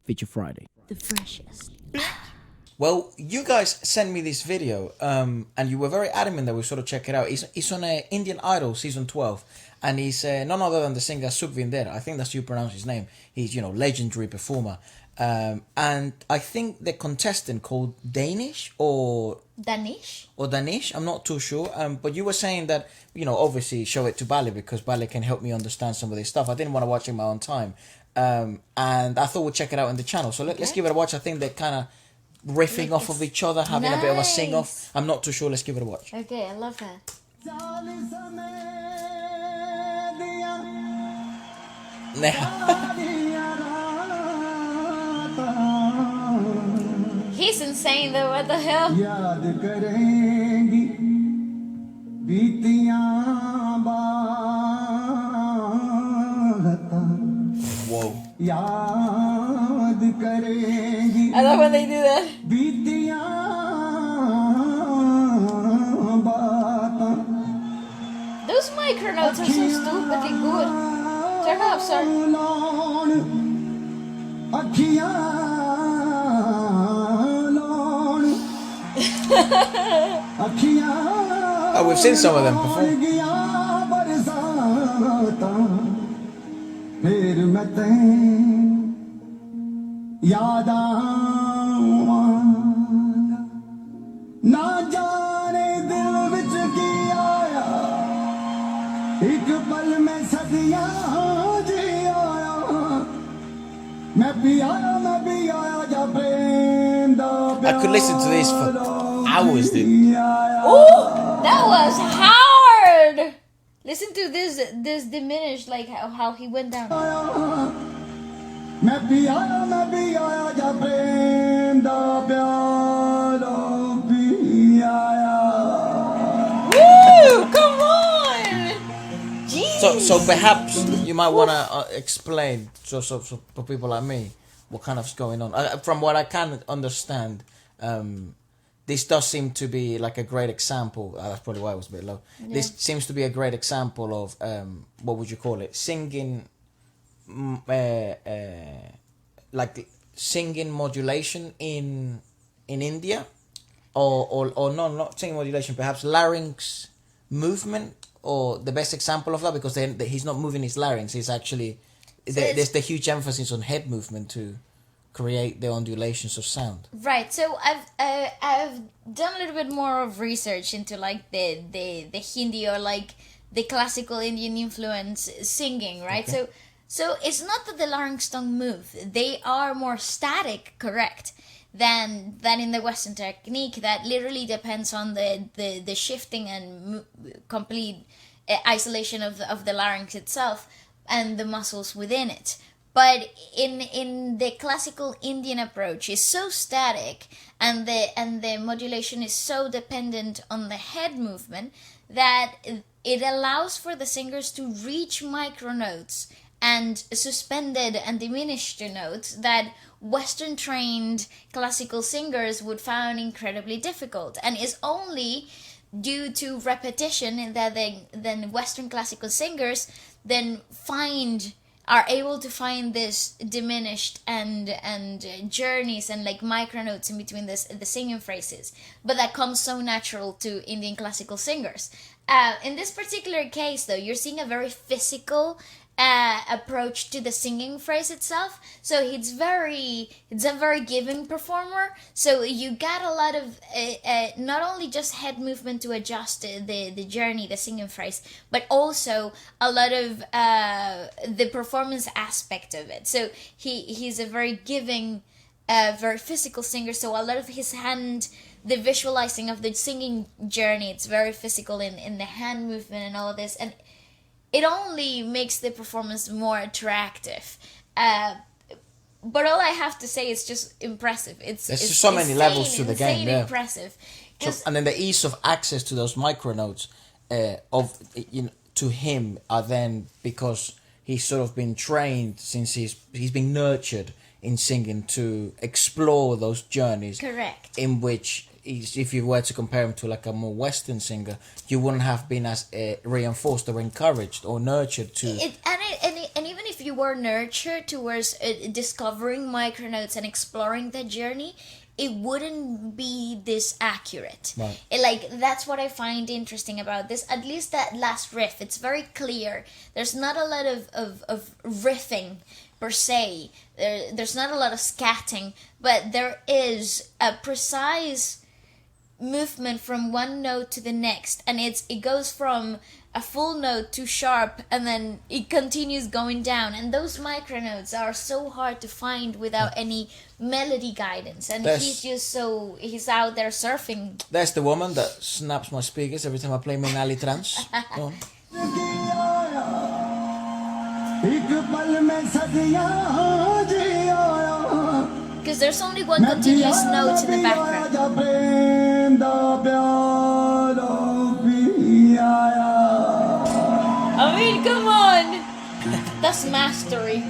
Feature Friday. The freshest. Well, you guys sent me this video, and you were very adamant that we sort of check it out. It's on Indian Idol season 12, and he's none other than the singer Sukhwinder. I think that's how you pronounce his name. He's, legendary performer. And I think the contestant called Danish or Danish? I'm not too sure. But you were saying that, obviously show it to Bali because Bali can help me understand some of this stuff. I didn't want to watch it in my own time. And I thought we'd check it out in the channel. So let's give it a watch. I think they're kind of riffing off of each other, having a bit of a sing-off. I'm not too sure. Let's give it a watch. Okay, I love that. He's insane though, what the hell? Whoa. I love when they do that. Those micro notes are so stupidly good. Turn up, sir. Oh, we've seen some of them before. I could listen to this for hours, dude. Ooh, that was hard. Listen to this diminished, like how he went down. Woo! Come on! Jeez. So perhaps you might want to explain so for people like me what kind of's going on. From what I can understand, this does seem to be like a great example. That's probably why it was a bit low. Yeah. This seems to be a great example of what would you call it? Singing, like singing modulation in India, or no, not singing modulation. Perhaps larynx movement, or the best example of that, because then he's not moving his larynx. He's actually there's the huge emphasis on head movement to create the undulations of sound. Right. So I've done a little bit more of research into like the Hindi or like the classical Indian influence singing, right? Okay. So it's not that the larynx don't move; they are more static, correct, than in the Western technique that literally depends on the shifting and complete isolation of the larynx itself and the muscles within it. But in the classical Indian approach is so static, and the modulation is so dependent on the head movement that it allows for the singers to reach micronotes and suspended and diminished notes that Western trained classical singers would find incredibly difficult, and is only due to repetition that then Western classical singers then are able to find this diminished and journeys and like micronotes in between the singing phrases, but that comes so natural to Indian classical singers. In this particular case, though, you're seeing a very physical approach to the singing phrase itself. So it's a very giving performer. So you got a lot of not only just head movement to adjust the journey, the singing phrase, but also a lot of the performance aspect of it. So he's a very giving, very physical singer. So a lot of his hand, the visualizing of the singing journey, it's very physical in the hand movement and all of this, and it only makes the performance more attractive. But all I have to say is just impressive. There's just so many levels to the game. Yeah. Impressive. So, and then the ease of access to those micronotes to him are then because he's sort of been trained since he's been nurtured in singing to explore those journeys. Correct. In which, if you were to compare him to like a more Western singer, you wouldn't have been as reinforced or encouraged or nurtured to. And even if you were nurtured towards discovering micronotes and exploring that journey, it wouldn't be this accurate. Right. Like, that's what I find interesting about this. At least that last riff, it's very clear. There's not a lot of riffing per se. There's not a lot of scatting, but there is a precise movement from one note to the next, and it goes from a full note to sharp, and then it continues going down, and those micronotes are so hard to find without any melody guidance, and he's out there surfing. That's the woman that snaps my speakers every time I play Menali Trance. Go on. Because there's only one continuous note in the background. I mean, come on! That's mastery.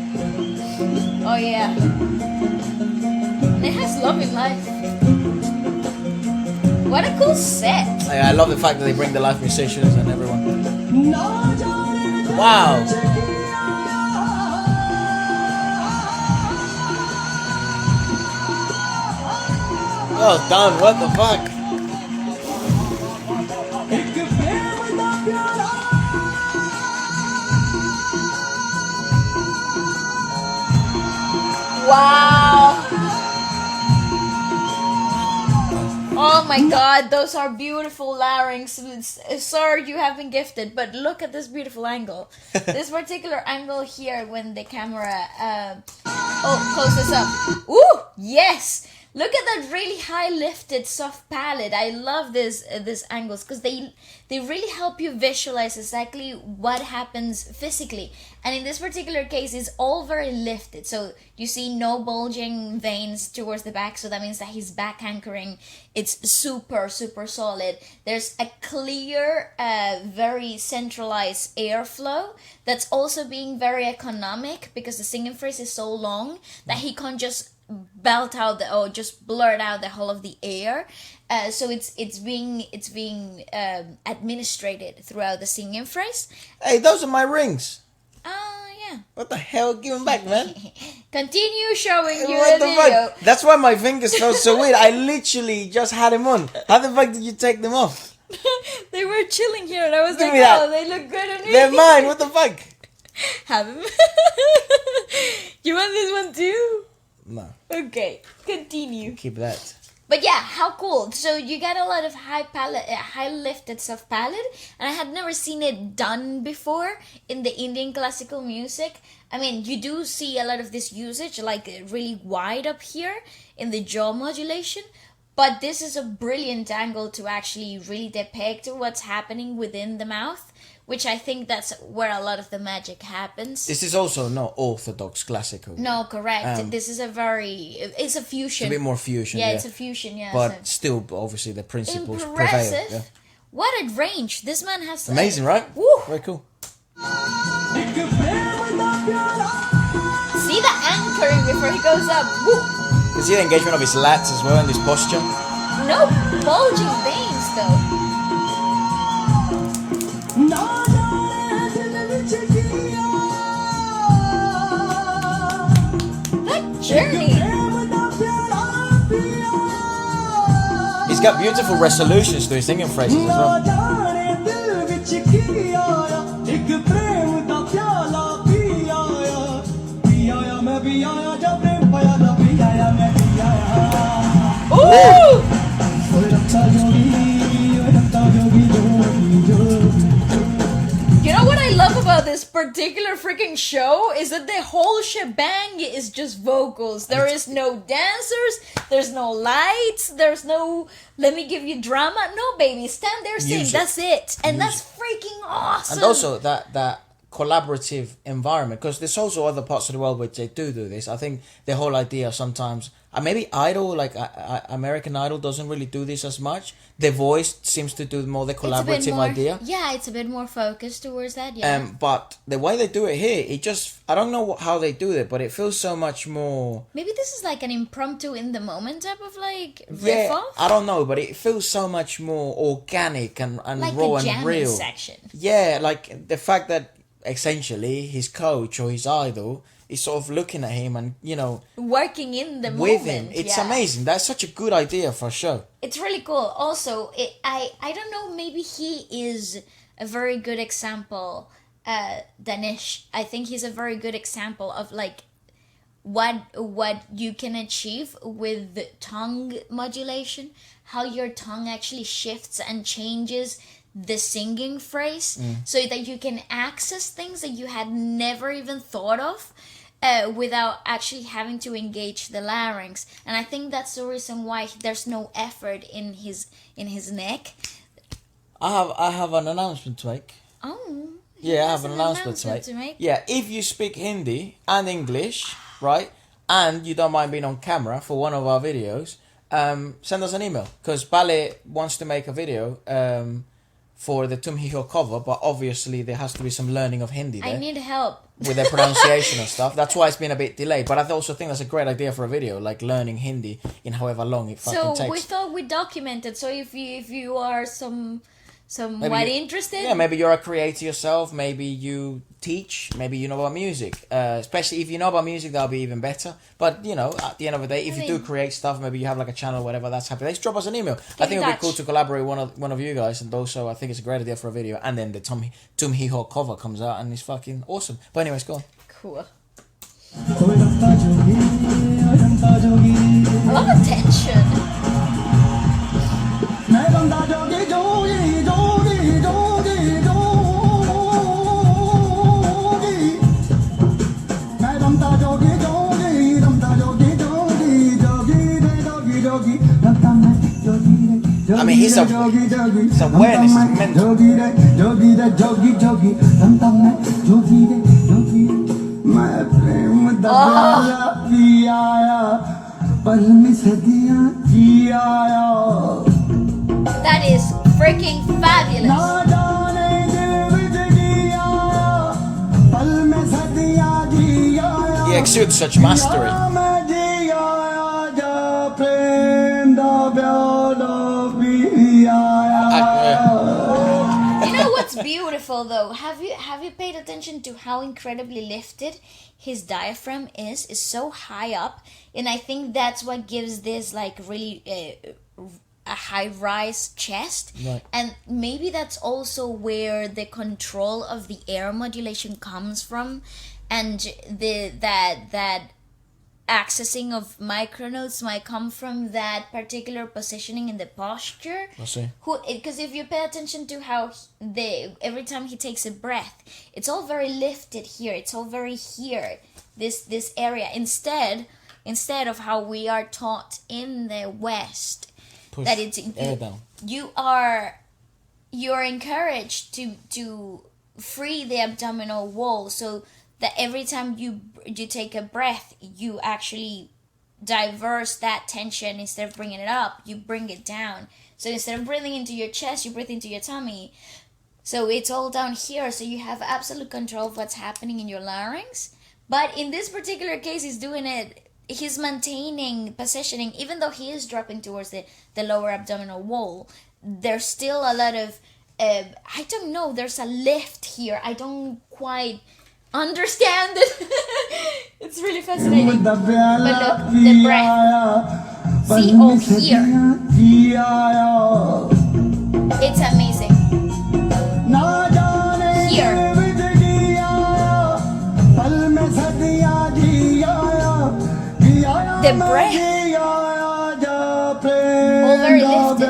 Oh yeah. And it has love in life. What a cool set. I love the fact that they bring the live musicians and everyone. Wow. Well done, what the fuck? Wow! Oh my god, those are beautiful larynx. Sir, you have been gifted, but look at this beautiful angle. This particular angle here when the camera closes up. Ooh, yes! Look at that really high lifted soft palette. I love these angles because they really help you visualize exactly what happens physically. And in this particular case, it's all very lifted. So you see no bulging veins towards the back. So that means that his back anchoring, it's super, super solid. There's a clear, very centralized airflow that's also being very economic because the singing phrase is so long that he can't just belt out just blurt out the whole of the air, so it's being administrated throughout the singing phrase. Hey, those are my rings. Yeah. What the hell? Give them back, man. Continue showing you What the the video. fuck? That's why my fingers felt so weird. I literally just had them on. How the fuck did you take them off? They were chilling here, and I was Give like, me that. oh, they look good on me. They're mine. What the fuck? Have them. You want this one too? No. Okay, continue. Keep that. But yeah, how cool. So you get a lot of high lifted soft palette, and I had never seen it done before in the Indian classical music. I mean, you do see a lot of this usage, like really wide up here in the jaw modulation, but this is a brilliant angle to actually really depict what's happening within the mouth, which I think that's where a lot of the magic happens. This is also not orthodox classical. No, correct. This is it's a fusion. It's a bit more fusion. Yeah, it's a fusion, yeah. But still, obviously, the principles impressive. prevail. Yeah. What a range. This man has... Amazing, right? Woo. Very cool. See the anchoring before he goes up. Woo. You see the engagement of his lats as well in this posture? No bulging veins, though. That journey. He's got beautiful resolutions to his singing phrases as well. Ooh! You know what I love about this particular freaking show is that the whole shebang is just vocals. There is no dancers, there's no lights, there's no let me give you drama. No, baby, stand there, sing. Music. That's it. And that's freaking awesome. And also that collaborative environment, because there's also other parts of the world which they do this. I think the whole idea sometimes, maybe Idol, like American Idol doesn't really do this as much. The Voice seems to do more the collaborative idea. Yeah, it's a bit more focused towards that, yeah. But the way they do it here, it just, I don't know how they do it, but it feels so much more... Maybe this is like an impromptu in the moment type of like riff off? I don't know, but it feels so much more organic and like raw the and real. section. Yeah, like the fact that essentially his coach or his idol is sort of looking at him and, you know, working in the with moment. him. It's amazing. That's such a good idea for a show. It's really cool. Also, I don't know, maybe he is a very good example, Danish. I think he's a very good example of like what you can achieve with tongue modulation, how your tongue actually shifts and changes the singing phrase so that you can access things that you had never even thought of without actually having to engage the larynx. And I think that's the reason why there's no effort in his neck. I have an announcement to make. Oh. Yeah, I have an announcement to make. Yeah, if you speak Hindi and English, right, and you don't mind being on camera for one of our videos, send us an email, because Bale wants to make a video for the Tum Hi Ho cover, but obviously there has to be some learning of Hindi there. I need help with the pronunciation and stuff. That's why it's been a bit delayed. But I also think that's a great idea for a video, like learning Hindi in however long it fucking takes. So we thought we documented. So if you are somewhat interested, yeah, maybe you're a creator yourself. Maybe you teach. Maybe you know about music. Especially if you know about music, that'll be even better. But you know, at the end of the day, if you do create stuff, maybe you have like a channel, whatever. That's happy. Let's drop us an email. I think it'd be cool to collaborate one of you guys, and also I think it's a great idea for a video. And then the Tum Hi Ho cover comes out, and it's fucking awesome. But anyways, go on. Cool. I love the tension. I mean, his awareness is mental. That is freaking fabulous. He exudes such mastery. You know what's beautiful though? Have you paid attention to how incredibly lifted his diaphragm is? It's so high up, and I think that's what gives this like really a high rise chest. Right. And maybe that's also where the control of the air modulation comes from, and that accessing of micronotes might come from that particular positioning in the posture. I see. Because if you pay attention to how every time he takes a breath, it's all very lifted here. It's all very here. This area instead of how we are taught in the West. Push that it's air down. You're encouraged to free the abdominal wall, so that every time you take a breath, you actually diverse that tension. Instead of bringing it up, you bring it down. So instead of breathing into your chest, you breathe into your tummy. So it's all down here, so you have absolute control of what's happening in your larynx. But in this particular case, he's maintaining positioning, even though he is dropping towards the lower abdominal wall. There's still a lot of, I don't know, there's a lift here. I don't quite understand it. It's really fascinating. But look, the breath. See, oh, here. It's amazing. Here. The breath. All very lifted.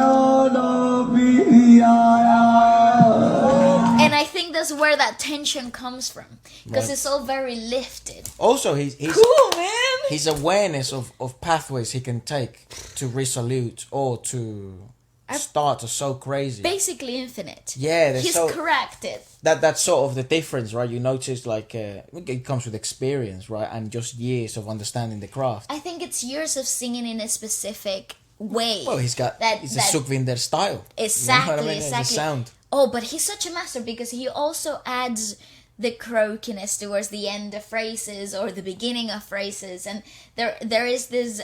And I think that's where that tension comes from, because it's all very lifted. Also, he's cool, man. His awareness of pathways he can take to resolute or to start are so crazy. Basically infinite. Yeah, he's corrected. That's sort of the difference, right? You notice, like, it comes with experience, right, and just years of understanding the craft. I think it's years of singing in a specific way. Well, it's a Sukhwinder style. Exactly, you know what I mean? exactly. It's a sound. Oh, but he's such a master because he also adds the croakiness towards the end of phrases or the beginning of phrases, and there is this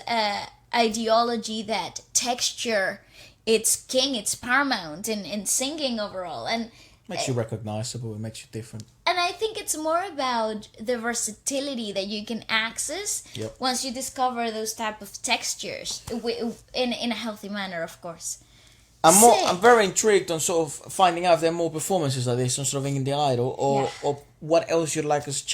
ideology that texture, it's king, it's paramount in singing overall, and Makes you recognizable. It makes you different. And I think it's more about the versatility that you can access once you discover those type of textures in a healthy manner, of course. I'm very intrigued on sort of finding out if there are more performances like this on sort of Indian Idol or what else you'd like us to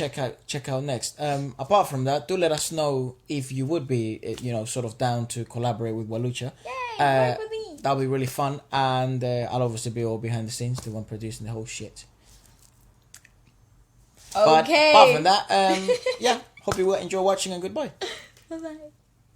check out next. Apart from that, do let us know if you would be sort of down to collaborate with Walucha. Yay, with me. That'll be really fun, and I'll obviously be all behind the scenes, the one producing the whole shit. Okay. But apart from that, hope you will enjoy watching, and goodbye. Bye-bye.